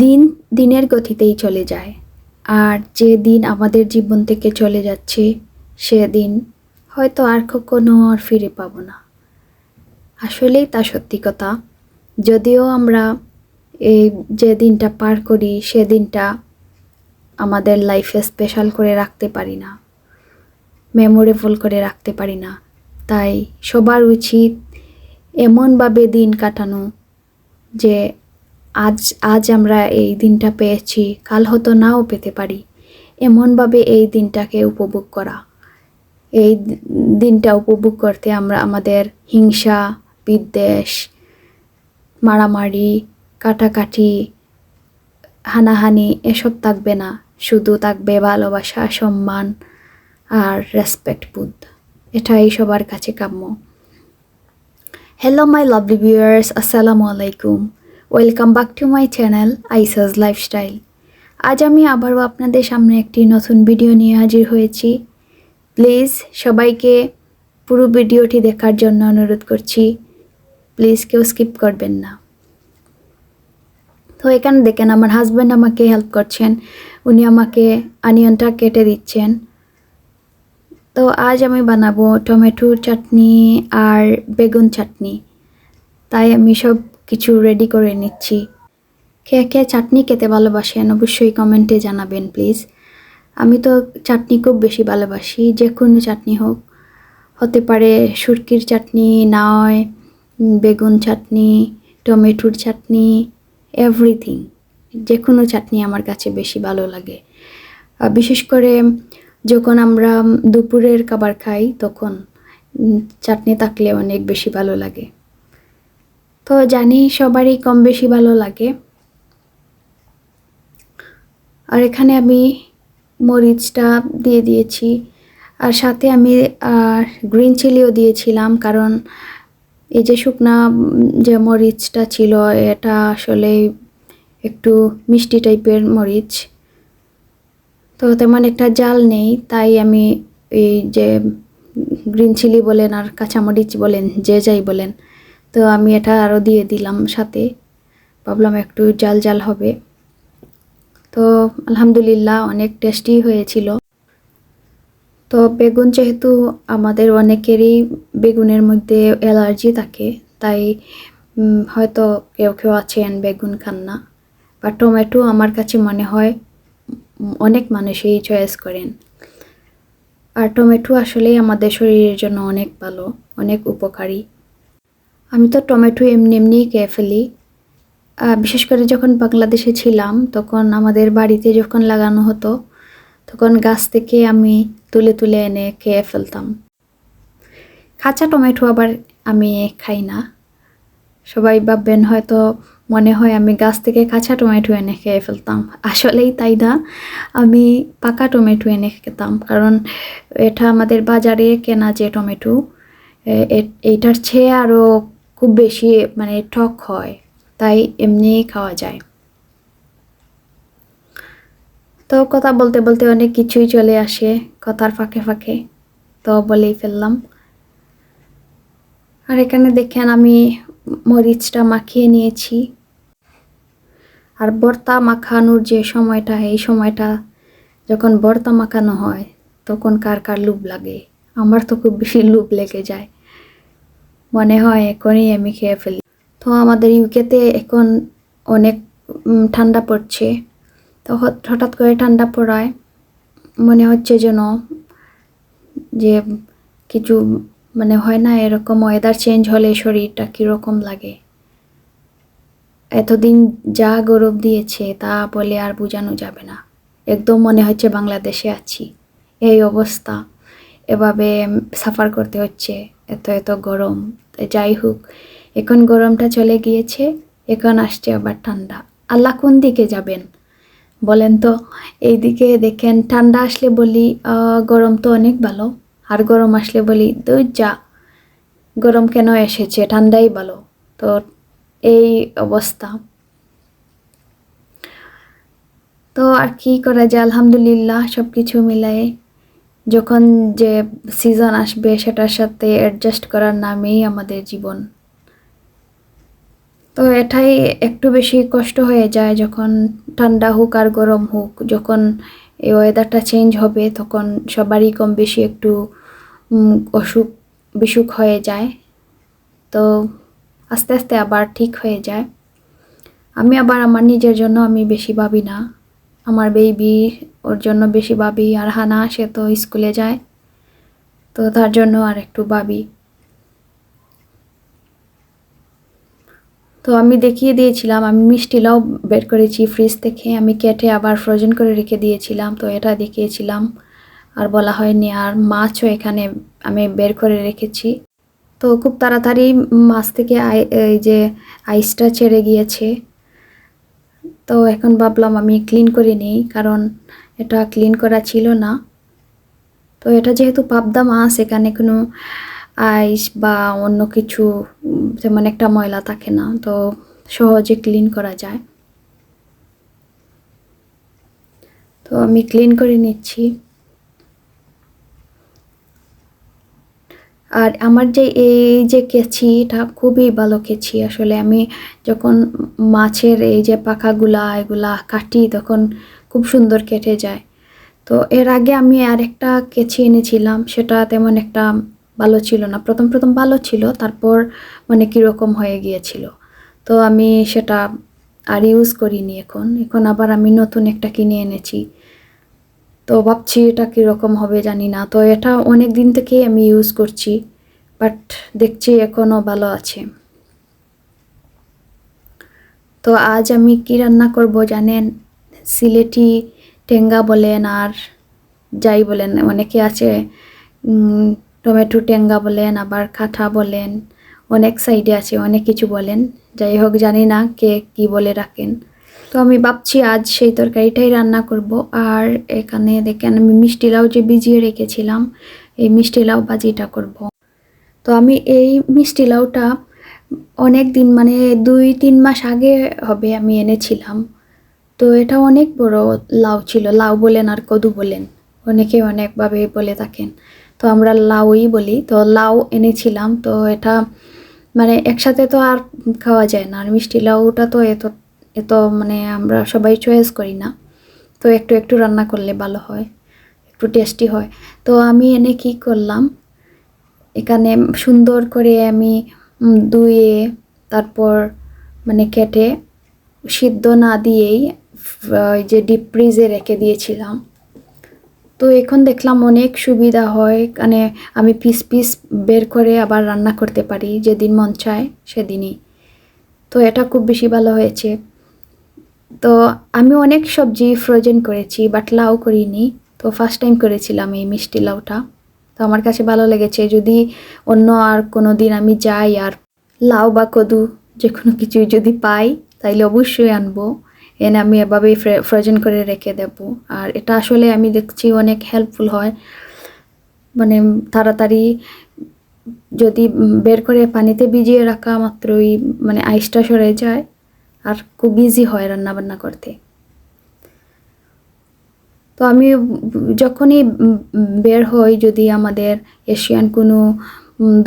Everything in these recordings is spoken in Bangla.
দিন দিনের গতিতেই চলে যায়, আর যে দিন আমাদের জীবন থেকে চলে যাচ্ছে সেদিন হয়তো আর কখনো আর ফিরে পাবো না। আসলেই তা সত্যি কথা। যদিও আমরা এই যে দিনটা পার করি সে দিনটা আমাদের লাইফে স্পেশাল করে রাখতে পারি না, মেমোরেবল করে রাখতে পারি না। তাই সবার উচিত এমনভাবে দিন কাটানো যে আজ আজ আমরা এই দিনটা পেয়েছি, কাল হয়তো নাও পেতে পারি। এমনভাবে এই দিনটাকে উপভোগ করা। এই দিনটা উপভোগ করতে আমরা আমাদের হিংসা, বিদ্বেষ, মারামারি, কাটাকাটি, হানাহানি এসব থাকবে না। শুধু থাকবে ভালোবাসা, সম্মান আর রেসপেক্ট বোধ। এটাই সবার কাছে কাম্য। হ্যালো মাই লাভলি ভিউয়ার্স, আসসালামু আলাইকুম। Welcome back to my channel আইসাস লাইফস্টাইল। আজ আমি আবারও আপনাদের সামনে একটি নতুন ভিডিও নিয়ে হাজির হয়েছি। প্লিজ সবাইকে পুরো ভিডিওটি দেখার জন্য অনুরোধ করছি। প্লিজ কেউ স্কিপ করবেন না। তো এখানে দেখেন আমার হাজব্যান্ড আমাকে হেল্প করছেন, উনি আমাকে অনিয়নটা কেটে দিচ্ছেন। তো আজ আমি বানাবো টমেটো চাটনি আর বেগুন চাটনি, তাই আমি সব কিছু রেডি করে নিচ্ছি। কে কে চাটনি খেতে ভালোবাসেন অবশ্যই কমেন্টে জানাবেন প্লিজ। আমি তো চাটনি খুব বেশি ভালোবাসি, যে কোনো চাটনি হোক, হতে পারে শুটকির চাটনি, নয় বেগুন চাটনি, টমেটোর চাটনি, এভরিথিং। যে কোনো চাটনি আমার কাছে বেশি ভালো লাগে। বিশেষ করে যখন আমরা দুপুরের খাবার খাই তখন চাটনি থাকলে অনেক বেশি ভালো লাগে। তো জানি সবারই কম বেশি ভালো লাগে। আর এখানে আমি মরিচটা দিয়ে দিয়েছি, আর সাথে আমি গ্রিন চিলিও দিয়েছিলাম, কারণ এই যে শুকনা যে মরিচটা ছিল এটা আসলে একটু মিষ্টি টাইপের মরিচ, তো তেমন একটা জাল নেই। তাই আমি এই যে গ্রিন চিলি বলেন আর কাঁচামরিচ বলেন, যে যাই বলেন, তো আমি এটা আরও দিয়ে দিলাম সাথে। ভাবলাম একটু জাল জাল হবে। তো আলহামদুলিল্লাহ অনেক টেস্টি হয়েছিল। তো বেগুন যেহেতু আমাদের অনেকেরই বেগুনের মধ্যে অ্যালার্জি থাকে, তাই হয়তো কেউ কেউ আছেন বেগুন খান না, বা টমেটো আমার কাছে মনে হয় অনেক মানুষই চয়েস করেন। আর টমেটো আসলেই আমাদের শরীরের জন্য অনেক ভালো, অনেক উপকারী। আমি তো টমেটো এমনি এমনিই খেয়ে ফেলি। বিশেষ করে যখন বাংলাদেশে ছিলাম তখন আমাদের বাড়িতে যখন লাগানো হতো তখন গাছ থেকে আমি তুলে তুলে এনে খেয়ে ফেলতাম। কাঁচা টমেটো আবার আমি খাই না। সবাই ভাববেন হয়তো, মনে হয় আমি গাছ থেকে কাঁচা টমেটো এনে খেয়ে ফেলতাম। আসলেই তাই না, আমি পাকা টমেটো এনে খেতাম, কারণ এটা আমাদের বাজারে কেনা যে টমেটো এইটার চেয়ে আরও খুব বেশি মানে টক হয়, তাই এমনিই খাওয়া যায়। তো কথা বলতে বলতে অনেক কিছুই চলে আসে কথার ফাঁকে ফাঁকে, তো বলেই ফেললাম। আর এখানে দেখেন আমি মরিচটা মাখিয়ে নিয়েছি। আর ভর্তা মাখানোর যে সময়টা, এই সময়টা যখন ভর্তা মাখানো হয় তখন কার কার লোভ লাগে? আমার তো খুব বেশি লোভ লেগে যায়, মনে হয় এখনই আমি খেয়ে ফেলি। তো আমাদের ইউকেতে এখন অনেক ঠান্ডা পড়ছে। তো হঠাৎ করে ঠান্ডা পড়ায় মনে হচ্ছে যেন যে কিছু মানে হয় না, এরকম ওয়েদার চেঞ্জ হলে শরীরটা কীরকম লাগে। এতদিন যা গরম দিয়েছে তা বলে আর বোঝানো যাবে না। একদম মনে হচ্ছে বাংলাদেশে আছি, এই অবস্থা। এভাবে সাফার করতে হচ্ছে, এত এত গরম। যাই হোক, এখন গরমটা চলে গিয়েছে, এখন আসছে আবার ঠান্ডা। আল্লাহ কোন দিকে যাবেন বলেন তো? এই দিকে দেখেন ঠান্ডা আসলে বলি গরম তো অনেক ভালো, আর গরম আসলে বলি দুই যা, গরম কেন এসেছে, ঠান্ডাই ভালো। তো এই অবস্থা। তো আর কি করা যায়, আলহামদুলিল্লাহ সব কিছু মিলাই যখন যে সিজন আসবে সেটার সাথে অ্যাডজাস্ট করার নামেই আমাদের জীবন। তো এটাই একটু বেশি কষ্ট হয়ে যায় যখন ঠান্ডা হোক আর গরম হোক, যখন এই ওয়েদারটা চেঞ্জ হবে তখন সবারই কম বেশি একটু অসুখ বিসুখ হয়ে যায়। তো আস্তে আস্তে আবার ঠিক হয়ে যায়। আমি আবার আমার নিজের জন্য আমি বেশি ভাবি না, আমার বেবি ওর জন্য বেশি ভাবি। আর হানা সে তো স্কুলে যায়, তো তার জন্য আর একটু ভাবি। তো আমি দেখিয়ে দিয়েছিলাম, আমি মিষ্টি লাউ বের করেছি ফ্রিজ থেকে, আমি কেটে আবার ফ্রোজেন করে রেখে দিয়েছিলাম, তো এটা দেখিয়েছিলাম আর বলা হয়নি। আর মাছও এখানে আমি বের করে রেখেছি। তো খুব তাড়াতাড়ি মাছ থেকে এই যে আইসটা ছেড়ে গিয়েছে। তো এখন ভাবলাম আমি ক্লিন করে নিই, কারণ এটা ক্লিন করা ছিল না। তো এটা যেহেতু পাবদা মাছ, এখানে কোনো আইস বা অন্য কিছু তেমন একটা ময়লা থাকে না, তো সহজে ক্লিন করা যায়। তো আমি ক্লিন করে নিচ্ছি। আর আমার যে এই যে কেচি, এটা খুবই ভালো কেচি আসলে। আমি যখন মাছের এই যে পাখাগুলা এগুলা কাটি তখন খুব সুন্দর কেটে যায়। তো এর আগে আমি আরেকটা কেচি এনেছিলাম, সেটা তেমন একটা ভালো ছিল না। প্রথম প্রথম ভালো ছিল, তারপর মানে কীরকম হয়ে গিয়েছিল। তো আমি সেটা আর ইউজ করিনি। এখন আবার আমি নতুন একটা কিনে এনেছি। তো ভাবছি এটা কীরকম হবে জানি না। তো এটা অনেক দিন থেকেই আমি ইউজ করছি, বাট দেখছি এখনও ভালো আছে। তো আজ আমি কি রান্না করব জানেন? সিলেটি টেঙ্গা বলেন আর যাই বলেন, অনেকে আছে টমেটো টেঙ্গা বলেন, আবার কাঁঠা বলেন, অনেক সাইডে আছে অনেক কিছু বলেন। যাই হোক, জানি না কে কি বলে রাখেন। তো আমি ভাবছি আজ সেই তরকারিটাই রান্না করব। আর এখানে দেখেন আমি মিষ্টি লাউ যে ভিজিয়ে রেখেছিলাম, এই মিষ্টি লাউ ভাজিটা করব। তো আমি এই মিষ্টি লাউটা অনেক দিন মানে 2-3 মাস আগে হবে আমি এনেছিলাম। তো এটা অনেক বড় লাউ ছিল। লাউ বলেন আর কদু বলেন, অনেকে অনেকভাবে বলে থাকেন। তো আমরা লাউই বলি। তো লাউ এনেছিলাম। তো এটা মানে একসাথে তো আর খাওয়া যায় না। আর মিষ্টি লাউটা তো এত এত মানে আমরা সবাই চয়েস করি না। তো একটু একটু রান্না করলে ভালো হয়, একটু টেস্টি হয়। তো আমি এনে কি করলাম, এখানে সুন্দর করে আমি ধুয়ে তারপর মানে কেটে সিদ্ধ না দিয়েই ওই যে ডিপ ফ্রিজে রেখে দিয়েছিলাম। তো এখন দেখলাম অনেক সুবিধা হয়, মানে আমি পিস পিস বের করে আবার রান্না করতে পারি যেদিন মন চায় সেদিনই। তো এটা খুব বেশি ভালো হয়েছে। তো আমি অনেক সবজি ফ্রোজেন করেছি, বাট লাউ করিনি। তো ফার্স্ট টাইম করেছিলাম এই মিষ্টি লাউটা। তো আমার কাছে ভালো লেগেছে। যদি অন্য আর কোনো দিন আমি যাই আর লাউ বা কদু যে কোনো কিছু যদি পাই, তাইলে অবশ্যই আনবো। এনে আমি এভাবেই ফ্রোজেন করে রেখে দেব। আর এটা আসলে আমি দেখছি অনেক হেল্পফুল হয়, মানে তাড়াতাড়ি যদি বের করে পানিতে ভিজিয়ে রাখা মাত্রই মানে আইসটা সরে যায়, আর খুব ইজি হয় রান্না বান্না করতে। তো আমি যখনই বের হই, যদি আমাদের এশিয়ান কোনো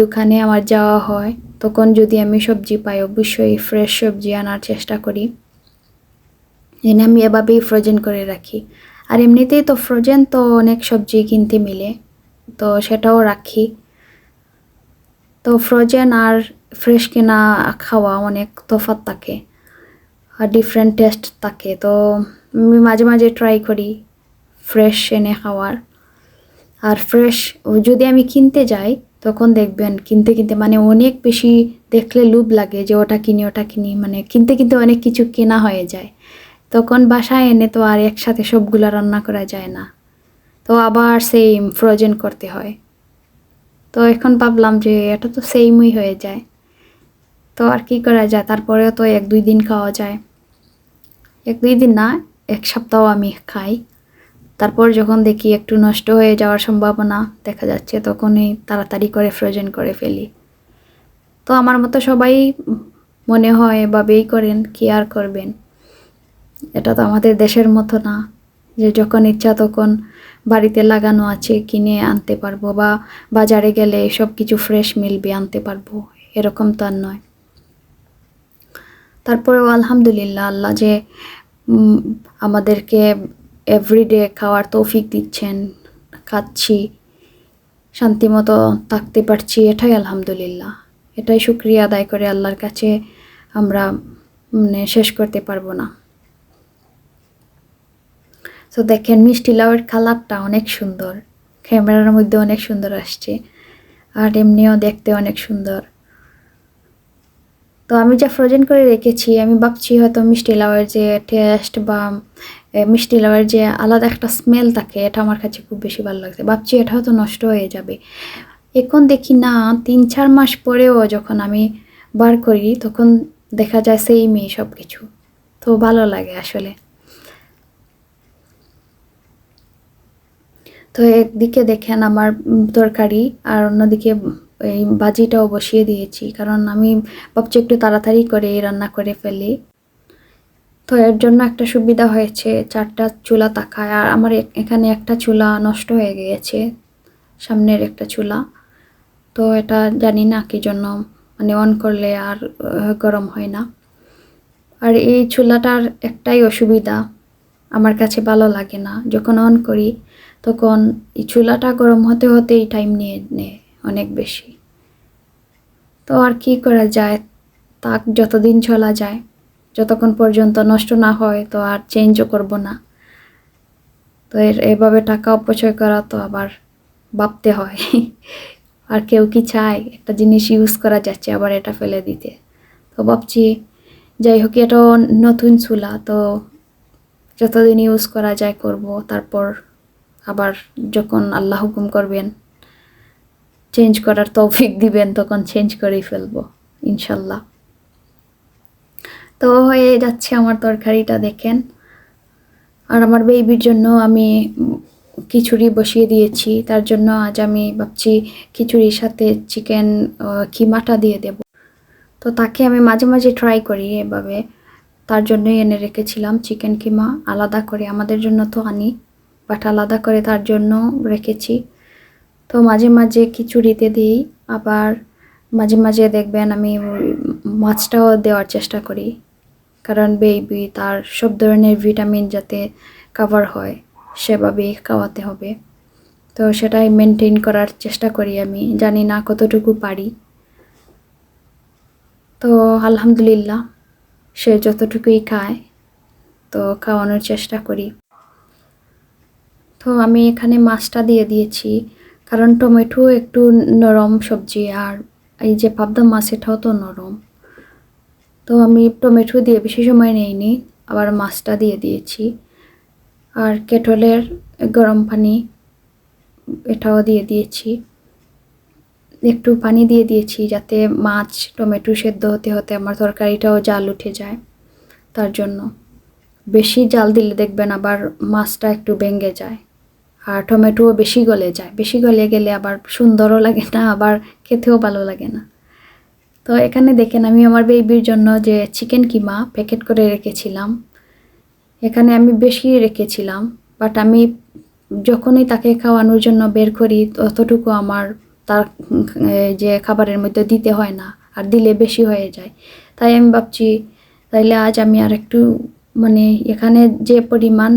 দোকানে আমার যাওয়া হয়, তখন যদি আমি সবজি পাই অবশ্যই ফ্রেশ সবজি আনার চেষ্টা করি। এনে আমি এভাবেই ফ্রোজেন করে রাখি। আর এমনিতেই তো ফ্রোজেন তো অনেক সবজি কিনতে মিলে, তো সেটাও রাখি। তো ফ্রোজেন আর ফ্রেশ কেনা খাওয়া অনেক তফাৎ থাকে আর ডিফারেন্ট টেস্ট থাকে। তো আমি মাঝে মাঝে ট্রাই করি ফ্রেশ এনে খাওয়ার। আর ফ্রেশ যদি আমি কিনতে যাই, তখন দেখবেন কিনতে কিনতে মানে অনেক বেশি দেখলে লোভ লাগে যে ওটা কিনি ওটা কিনি, মানে কিনতে কিনতে অনেক কিছু কেনা হয়ে যায়। তখন বাসায় এনে তো আর একসাথে সবগুলো রান্না করা যায় না, তো আবার সেম ফ্রোজেন করতে হয়। তো এখন ভাবলাম যে এটা তো সেমই হয়ে যায়, তো আর কি করা যায়। তারপরেও তো 1-2 দিন খাওয়া যায়। 1-2 দিন না, 1 সপ্তাহ আমি খাই। তারপর যখন দেখি একটু নষ্ট হয়ে যাওয়ার সম্ভাবনা দেখা যাচ্ছে, তখনই তাড়াতাড়ি করে ফ্রোজেন করে ফেলি। তো আমার মতো সবাই মনে হয় এভাবেই করেন, কি আর করবেন। এটা তো আমাদের দেশের মতো না যে যখন ইচ্ছা তখন বাড়িতে লাগানো আছে কিনে আনতে পারবো, বা বাজারে গেলে সব কিছু ফ্রেশ মিলবে আনতে পারবো, এরকম তো আর নয়। তারপরেও আলহামদুলিল্লাহ আল্লাহ যে আমাদেরকে এভরিডে খাওয়ার তৌফিক দিচ্ছেন, খাচ্ছি, শান্তিমতো থাকতে পারছি, এটাই আলহামদুলিল্লাহ। এটাই শুকরিয়া আদায় করে আল্লাহর কাছে আমরা শেষ করতে পারবো না। তো দেখেন মিষ্টি লাউয়ের কালারটা অনেক সুন্দর, ক্যামেরার মধ্যে অনেক সুন্দর আসছে, আর এমনিও দেখতে অনেক সুন্দর। তো আমি যা ফ্রোজেন করে রেখেছি, আমি ভাবছি হয়তো মিষ্টি লাউয়ের যে টেস্ট বা মিষ্টি লাউয়ের যে আলাদা একটা স্মেল থাকে, এটা আমার কাছে খুব বেশি ভালো লাগছে। ভাবছি এটা হয়তো নষ্ট হয়ে যাবে। এখন দেখি না, 3-4 মাস পরেও যখন আমি বার করি তখন দেখা যায় সেইমই সব কিছু। তো ভালো লাগে আসলে। তো একদিকে দেখেন আমার তরকারি, আর অন্যদিকে এই ভাজিটাও বসিয়ে দিয়েছি, কারণ আমি ভাবছি একটু তাড়াতাড়ি করে রান্না করে ফেলি। তো এর জন্য একটা সুবিধা হয়েছে, 4টা চুলা থাকায়। আর আমার এখানে একটা চুলা নষ্ট হয়ে গিয়েছে, সামনের একটা চুলা। তো এটা জানি না কি জন্য, মানে অন করলে আর গরম হয় না। আর এই চুলাটার একটাই অসুবিধা, আমার কাছে ভালো লাগে না, যখন অন করি তখন এই চুলাটা গরম হতে হতেই টাইম নিয়ে নেয় অনেক বেশি। তো আর কি করা যায়, তাক যতদিন চলা যায়, যতক্ষণ পর্যন্ত নষ্ট না হয় তো আর চেঞ্জও করব না। তো এভাবে টাকা অপচয় করা তো আবার ভাবতে হয়। আর কেউ কি চায় একটা জিনিস ইউজ করা যাচ্ছে আবার এটা ফেলে দিতে? তো ভাবছি যাই হোক, এটাও নতুন চুলা, তো যতদিন ইউজ করা যায় করব, তারপর আবার যখন আল্লাহ হুকুম করবেন, চেঞ্জ করার তৌফিক দিবেন, তখন চেঞ্জ করেই ফেলবো ইনশাল্লাহ। তো হয়ে যাচ্ছে আমার তরকারিটা দেখেন। আর আমার বেবির জন্য আমি খিচুড়ি বসিয়ে দিয়েছি, তার জন্য আজ আমি ভাবছি খিচুড়ির সাথে চিকেন কিমাটা দিয়ে দেব। তো তাকে আমি মাঝে মাঝে ট্রাই করি এভাবে, তার জন্যই এনে রেখেছিলাম চিকেন কিমা আলাদা করে। আমাদের জন্য তো আনি, বাট আলাদা করে তার জন্য রেখেছি। তো মাঝে মাঝে খিচুড়িতে দিই, আবার মাঝে মাঝে দেখবেন আমি মাছটাও দেওয়ার চেষ্টা করি, কারণ বেবি তার সব ধরনের ভিটামিন যাতে কভার হয় সেভাবেই খাওয়াতে হবে। তো সেটাই মেনটেন করার চেষ্টা করি, আমি জানি না কতটুকু পারি। তো আলহামদুলিল্লাহ সে যতটুকুই খায় তো খাওয়ানোর চেষ্টা করি। তো আমি এখানে মাছটা দিয়ে দিয়েছি, কারণ টমেটো একটু নরম সবজি, আর এই যে পাবদা মাছ এটাও তো নরম। তো আমি টমেটো দিয়ে বেশি সময় নেইনি, আবার মাছটা দিয়ে দিয়েছি। আর কেটলের গরম পানি এটাও দিয়ে দিয়েছি, একটু পানি দিয়ে দিয়েছি যাতে মাছ টমেটো সেদ্ধ হতে হতে আমার তরকারিটাও জাল উঠে যায়। তার জন্য বেশি জাল দিলে দেখবেন আবার মাছটা একটু ভেঙে যায়, আর টমেটোও বেশি গলে যায়। বেশি গলে গেলে আবার সুন্দরও লাগে না, আবার খেতেও ভালো লাগে না। তো এখানে দেখেন আমি আমার বেবির জন্য যে চিকেন কিমা প্যাকেট করে রেখেছিলাম, এখানে আমি বেশি রেখেছিলাম, বাট আমি যখনই তাকে খাওয়ানোর জন্য বের করি ততটুকু আমার তার যে খাবারের মধ্যে দিতে হয় না, আর দিলে বেশি হয়ে যায়। তাই আমি ভাবছি তাইলে আজ আমি আর একটু, মানে এখানে যে পরিমাণ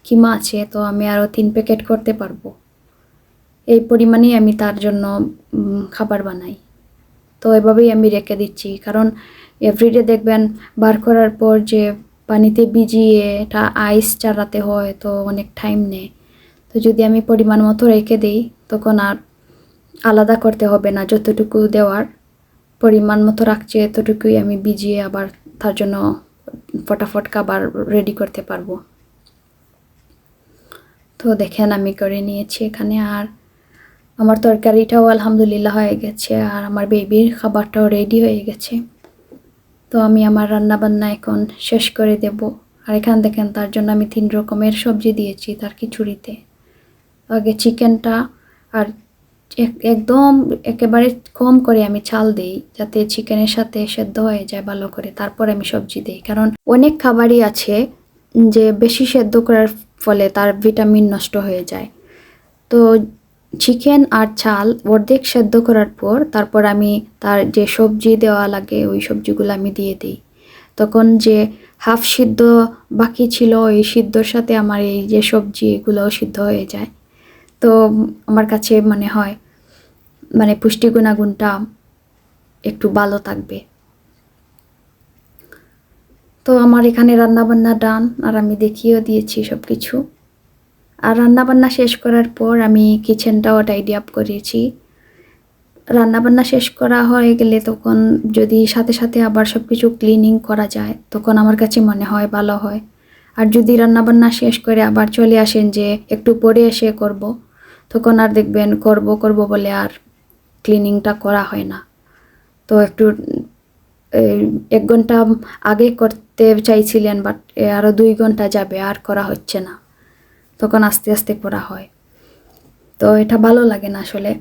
কিমা আছে তো আমি আরও 3 প্যাকেট করতে পারবো, এই পরিমাণেই আমি তার জন্য খাবার বানাই। তো এভাবেই আমি রেখে দিচ্ছি, কারণ এভরিডে দেখবেন বার করার পর যে পানিতে ভিজিয়ে এটা আইস চালাতে হয়, তো অনেক টাইম নেয়। তো যদি আমি পরিমাণ মতো রেখে দিই তখন আর আলাদা করতে হবে না, যতটুকু দেওয়ার পরিমাণ মতো রাখছি এতটুকুই আমি ভিজিয়ে আবার তার জন্য ফটাফট খাবার রেডি করতে পারবো। তো দেখেন আমি করে নিয়েছি এখানে, আর আমার তরকারিটাও আলহামদুলিল্লাহ হয়ে গেছে, আর আমার বেবির খাবারটাও রেডি হয়ে গেছে। তো আমি আমার রান্না বান্না এখন শেষ করে দেব। আর এখানে দেখেন তার জন্য আমি 3 রকমের সবজি দিয়েছি তার খিচুড়িতে। আগে চিকেনটা, আর একদম একেবারে কম করে আমি চাল দিই যাতে চিকেনের সাথে সেদ্ধ হয়ে যায় ভালো করে, তারপর আমি সবজি দিই। কারণ অনেক খাবারই আছে যে বেশি সেদ্ধ করার ফলে তার ভিটামিন নষ্ট হয়ে যায়। তো চিকেন আর চাল অর্ধেক সেদ্ধ করার পর তারপর আমি তার যে সবজি দেওয়া লাগে ওই সবজিগুলো আমি দিয়ে দিই। তখন যে হাফ সিদ্ধ বাকি ছিল এই সিদ্ধর সাথে আমার এই যে সবজি এগুলোও সিদ্ধ হয়ে যায়। তো আমার কাছে মনে হয় মানে পুষ্টি গুণাগুণটা একটু ভালো থাকবে। তো আমার এখানে রান্নাবান্না ডান, আর আমি দেখিয়েও দিয়েছি সব কিছু। আর রান্নাবান্না শেষ করার পর আমি কিচেনটাও টাইডি আপ করেছি। রান্নাবান্না শেষ করা হয়ে গেলে তখন যদি সাথে সাথে আবার সব কিছু ক্লিনিং করা যায় তখন আমার কাছে মনে হয় ভালো হয়। আর যদি রান্নাবান্না শেষ করে আবার চলে আসেন যে একটু পরে এসে করব, তখন আর দেখবেন করব বলে আর ক্লিনিংটা করা হয় না। তো একটু 1 ঘন্টা আগে করতে চাইছিলেন, বাট আরও 2 ঘন্টা যাবে আর করা হচ্ছে না, তখন আস্তে আস্তে করা হয়। তো এটা ভালো লাগে না আসলে।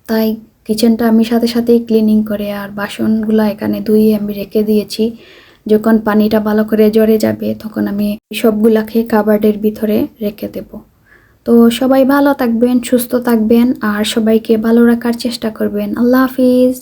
তাই কিচেনটা আমি সাথে সাথেই ক্লিনিং করে আর বাসনগুলো এখানে ধুয়ে আমি রেখে দিয়েছি। যখন পানিটা ভালো করে ঝরে যাবে তখন আমি সবগুলাকে কাবার্ডের ভিতরে রেখে দেব। তো সবাই ভালো থাকবেন, সুস্থ থাকবেন আর সবাইকে ভালো রাখার চেষ্টা করবেন। আল্লাহ হাফিজ।